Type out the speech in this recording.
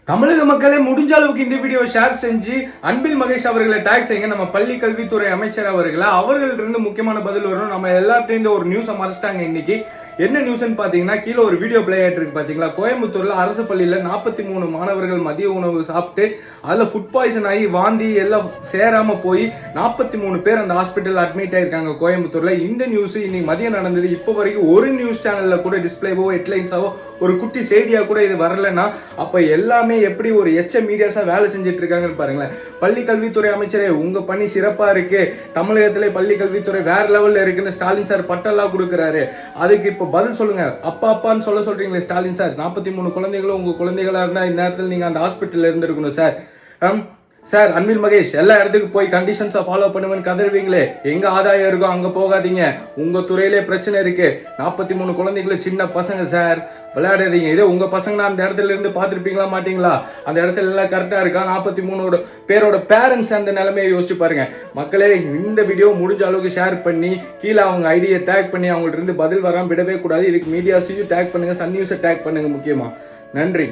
தமிழக மக்களே முடிஞ்ச அளவுக்கு இந்த வீடியோ ஷேர் செஞ்சு அன்பில் மகேஷ் அவர்களை டேக் செய்யுங்க. நம்ம பள்ளி கல்வித்துறை அமைச்சர் அவர்களிருந்து முக்கியமான பதில் வரும். நம்ம எல்லார்ட்டையும் ஒரு நியூஸை மறைச்சிட்டாங்க. இன்னைக்கு என்ன நியூஸ்ன்னு பாத்தீங்கன்னா, கீழே ஒரு வீடியோ பிளே ஆயிட்டு இருக்கு பாத்தீங்களா. கோயம்புத்தூர்ல அரசு பள்ளியில 43 மாணவர்கள் மதிய உணவு சாப்பிட்டு அதுல ஃபுட் பாய்சன் ஆகி வாந்தி எல்லாம் சேராம போய் 43 பேர் அந்த ஹாஸ்பிட்டல் அட்மிட் ஆயிருக்காங்க கோயம்புத்தூர்ல. இந்த நியூஸ் இன்னைக்கு மதியம் நடந்தது. இப்போ வரைக்கும் ஒரு நியூஸ் சேனல்ல கூட டிஸ்பிளேவோ ஹெட்லைன்ஸாவோ ஒரு குட்டி செய்தியா கூட இது வரலன்னா அப்ப எல்லாமே எப்படி ஒரு மீடியாஸா வேலை செஞ்சுட்டு இருக்காங்கன்னு பாருங்களேன். பள்ளி கல்வித்துறை அமைச்சரே, உங்க பணி சிறப்பா இருக்கு, தமிழகத்திலே பள்ளி கல்வித்துறை வேற லெவல்ல இருக்குன்னு ஸ்டாலின் சார் பட்டெல்லாம் கொடுக்குறாரு. அதுக்கு இப்ப பதில் சொல்லுங்க. அப்பான்னு சொல்றீங்களே ஸ்டாலின் சார், 43 குழந்தைகளும் உங்க குழந்தைகளா இருந்தா இந்த நேரத்தில் நீங்க அந்த ஹாஸ்பிட்டல்ல இருந்திருக்கணும் சார். சார் அன்பில் மகேஷ், எல்லா இடத்துக்கு போய் கண்டிஷன்ஸை ஃபாலோ பண்ணுவேன்னு கதறுவீங்களே, எங்க ஆதாயம் இருக்கோ அங்க போகாதீங்க. உங்க துறையிலே பிரச்சனை இருக்கு. 43 குழந்தைகளும் சின்ன பசங்க சார், விளையாடாதீங்க. இதே உங்க பசங்க அந்த இடத்துல இருந்து பார்த்துருப்பீங்களா மாட்டீங்களா? அந்த இடத்துல எல்லாம் கரெக்டா இருக்கா? 43 பேரோட பேரண்ட்ஸ் அந்த நிலைமையை யோசிச்சு பாருங்க. மக்களே, இந்த வீடியோ முடிஞ்ச அளவுக்கு ஷேர் பண்ணி கீழே அவங்க ஐடியை டேக் பண்ணி அவங்கள்ட்ட இருந்து பதில் வராம விடவே கூடாது. இதுக்கு மீடியாஸையும் டேக் பண்ணுங்க, சன் நியூஸை டேக் பண்ணுங்க முக்கியமா. நன்றி.